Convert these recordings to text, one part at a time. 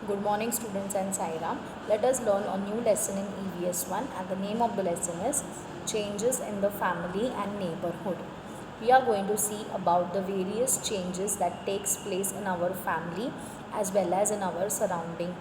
Good morning, students and Sairam. Let us learn a new lesson in EVS 1, and the name of the lesson is Changes in the Family and Neighborhood. We are going to see about the various changes that takes place in our family as well as in our surrounding.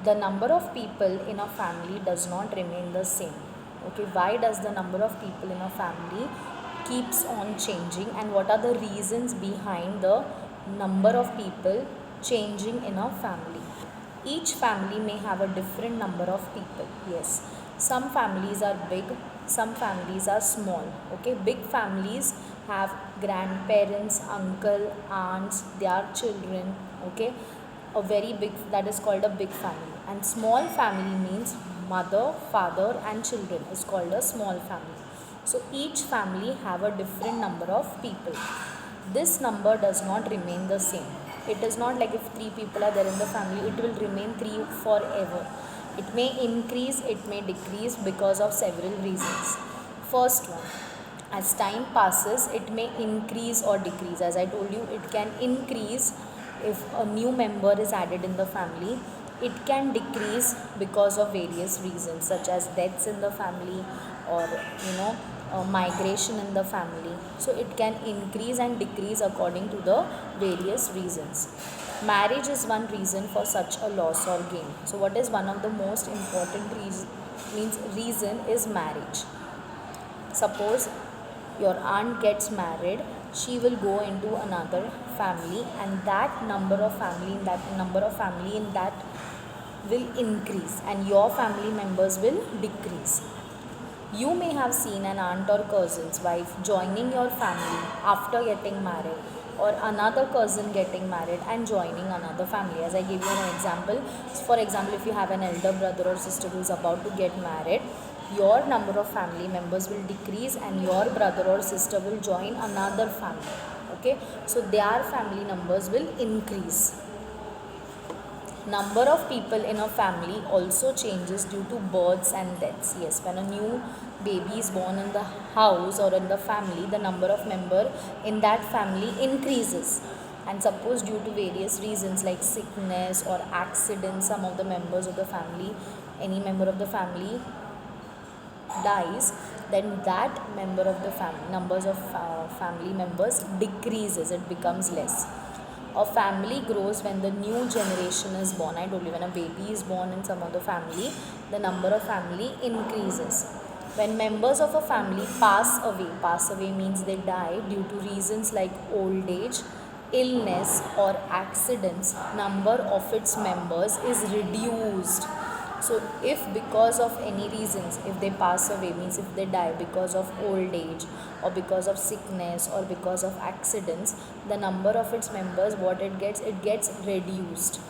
The number of people in a family does not remain the same. Okay, why does the number of people in a family keeps on changing, and what are the reasons behind the number of people changing in a family? Each family may have a different number of people. Yes, some families are big, some families are small. Okay, big families have grandparents, uncle, aunts, their children. Okay, a very big, that is called a big family. And small family means mother, father and children is called a small family. So each family have a different number of people. This number does not remain the same. It is not like if 3 people are there in the family, it will remain 3 forever. It may increase, it may decrease because of several reasons. First one, as time passes, it may increase or decrease. As I told you, it can increase if a new member is added in the family. It can decrease because of various reasons such as deaths in the family, or migration in the family. So it can increase and decrease according to the various reasons. Marriage is one reason for such a loss or gain. So what is one of the most important reason is marriage. Suppose your aunt gets married, she will go into another family, and that number of family in that will increase and your family members will decrease. You may have seen an aunt or cousin's wife joining your family after getting married, or another cousin getting married and joining another family. As I gave you an example, for example, if you have an elder brother or sister who is about to get married, your number of family members will decrease and your brother or sister will join another family. Okay, so their family numbers will increase. Number of people in a family also changes due to births and deaths. Yes, when a new baby is born in the house or in the family, the number of member in that family increases. And suppose due to various reasons like sickness or accident, some of the members of the family, any member of the family dies, then that member of the family, numbers of family members decreases, it becomes less. A family grows when the new generation is born. I told you, when a baby is born in some other family, the number of family increases. When members of a family pass away means they die due to reasons like old age, illness or accidents, number of its members is reduced. So if because of any reasons, if they pass away, means if they die because of old age or because of sickness or because of accidents, the number of its members, it gets reduced.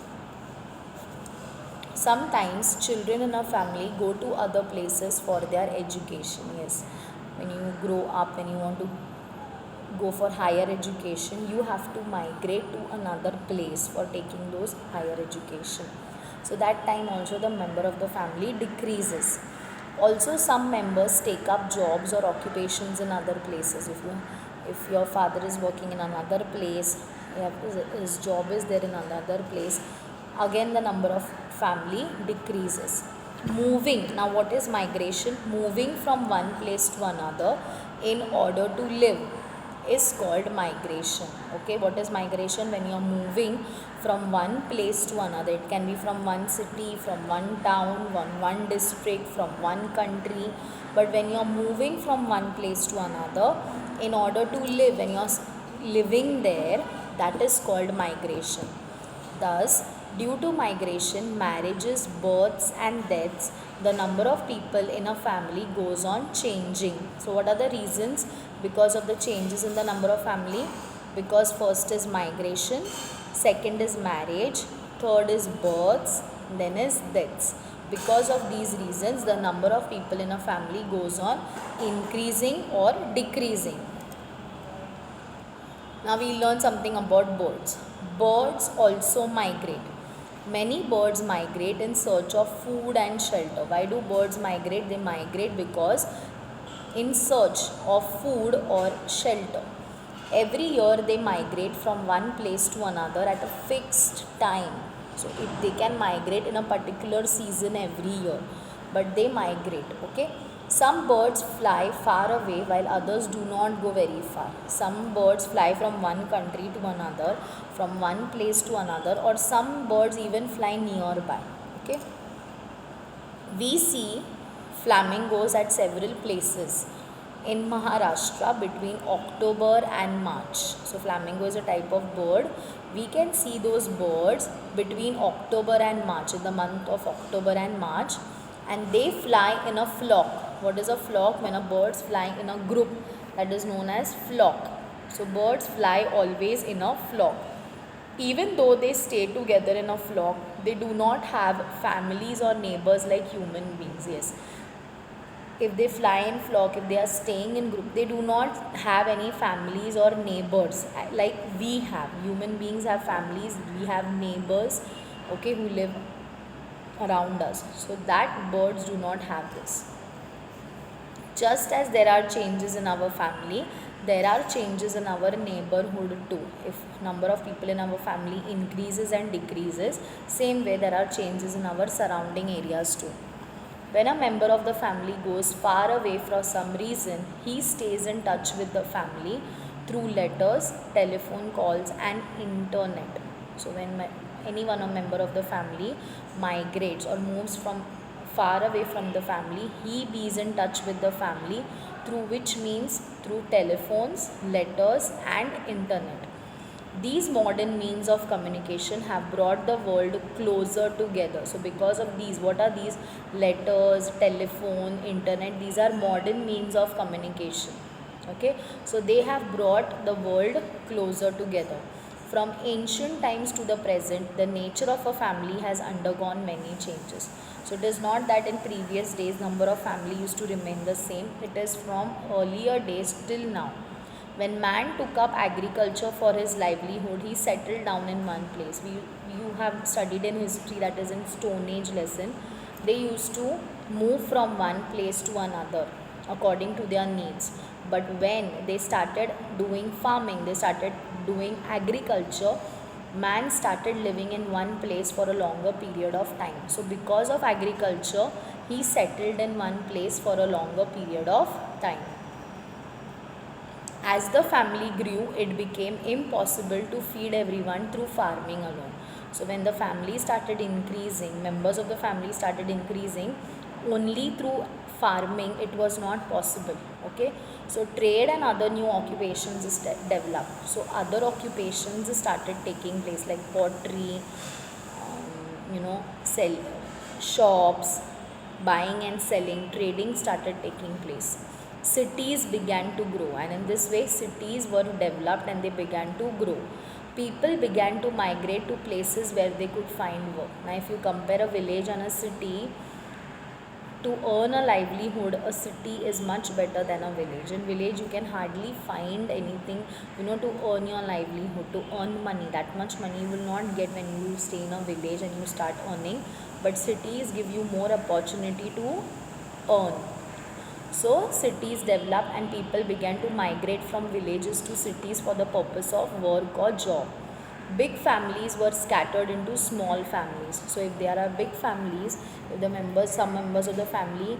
Sometimes children in a family go to other places for their education. Yes, when you grow up, when you want to go for higher education, you have to migrate to another place for taking those higher education. So that time also the member of the family decreases. Also some members take up jobs or occupations in other places. If your father is working in another place, his job is there in another place, again the number of family decreases. Moving, now what is migration? Moving from one place to another in order to live is called migration. Okay, what is migration? When you are moving from one place to another, it can be from one city, from one town, one district, from one country. But when you are moving from one place to another in order to live, when you are living there, that is called migration. Thus, due to migration, marriages, births and deaths, the number of people in a family goes on changing. So what are the reasons? Because of the changes in the number of family. Because first is migration, second is marriage, third is births, then is deaths. Because of these reasons, the number of people in a family goes on increasing or decreasing. Now we learn something about birds. Birds also migrate. Many birds migrate in search of food and shelter. Why do birds migrate? They migrate because in search of food or shelter. Every year they migrate from one place to another at a fixed time. So they can migrate in a particular season every year, but they migrate. Okay. Some birds fly far away while others do not go very far. Some birds fly from one country to another, from one place to another, or some birds even fly nearby. Okay. We see flamingos at several places in Maharashtra between October and March. So flamingo is a type of bird. We can see those birds between October and March, in the month of October and March, and they fly in a flock. What is a flock? When a birds fly in a group, that is known as flock. So birds fly always in a flock. Even though they stay together in a flock, they do not have families or neighbors like human beings. Yes, if they fly in flock, if they are staying in group, they do not have any families or neighbors like we have. Human beings have families, we have neighbors, okay, who live around us. So that birds do not have this. Just as there are changes in our family, there are changes in our neighborhood too. If number of people in our family increases and decreases, same way there are changes in our surrounding areas too. When a member of the family goes far away for some reason, he stays in touch with the family through letters, telephone calls, and internet. So when any one a member of the family migrates or moves from far away from the family, he is in touch with the family through which means through telephones, letters, and internet. These modern means of communication have brought the world closer together. So because of these, what are these? Letters, telephone, internet, these are modern means of communication. Okay, so they have brought the world closer together. From ancient times to the present, the nature of a family has undergone many changes. So it is not that in previous days number of family used to remain the same. It is from earlier days till now. When man took up agriculture for his livelihood, he settled down in one place. You have studied in history, that is in Stone Age lesson. They used to move from one place to another according to their needs. But when they started doing farming, they started doing agriculture, man started living in one place for a longer period of time. So because of agriculture, he settled in one place for a longer period of time. As the family grew, it became impossible to feed everyone through farming alone. So when the family started increasing, members of the family started increasing, only through farming it was not possible. Okay, so trade and other new occupations developed. So other occupations started taking place like pottery, sell shops, buying and selling, trading started taking place. Cities began to grow, and in this way cities were developed and they began to grow. People began to migrate to places where they could find work. Now if you compare a village and a city, to earn a livelihood, a city is much better than a village. In village you can hardly find anything, to earn your livelihood, to earn money. That much money you will not get when you stay in a village and you start earning, but cities give you more opportunity to earn. So cities developed and people began to migrate from villages to cities for the purpose of work or job. Big families were scattered into small families. So if there are big families, if some members of the family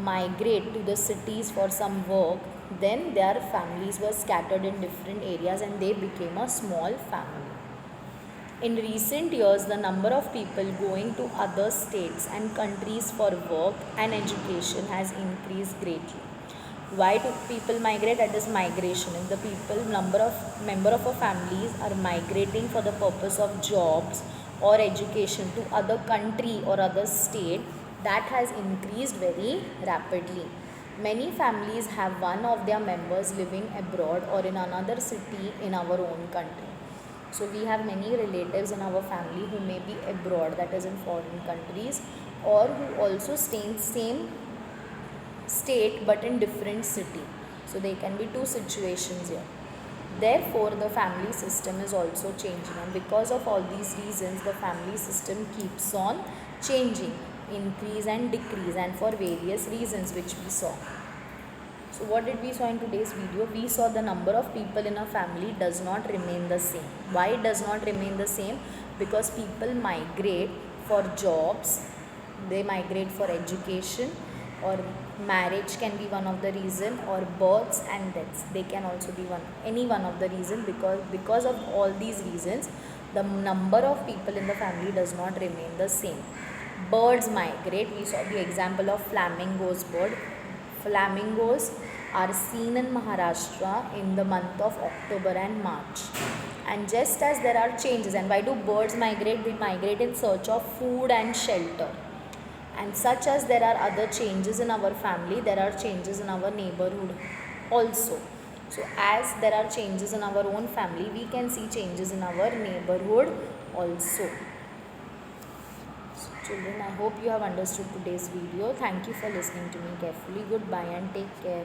migrate to the cities for some work, then their families were scattered in different areas and they became a small family. In recent years, the number of people going to other states and countries for work and education has increased greatly. Why do people migrate? That is migration. If the member of a families are migrating for the purpose of jobs or education to other country or other state, that has increased very rapidly. Many families have one of their members living abroad or in another city in our own country. So we have many relatives in our family who may be abroad, that is in foreign countries, or who also stay in same state but in different city. So there can be two situations here. Therefore the family system is also changing, and because of all these reasons the family system keeps on changing, increase and decrease, and for various reasons which we saw. So what did we saw in today's video? We saw the number of people in a family does not remain the same. Why it does not remain the same? Because people migrate for jobs, they migrate for education, or marriage can be one of the reason, or births and deaths, they can also be any one of the reason. Because of all these reasons, the number of people in the family does not remain the same. Birds migrate. We saw the example of flamingos bird. Flamingos are seen in Maharashtra in the month of October and March. And just as there are changes, and why do birds migrate? They migrate in search of food and shelter. And such as there are other changes in our family, there are changes in our neighborhood also. So as there are changes in our own family, we can see changes in our neighborhood also. So children, I hope you have understood today's video. Thank you for listening to me carefully. Goodbye and take care.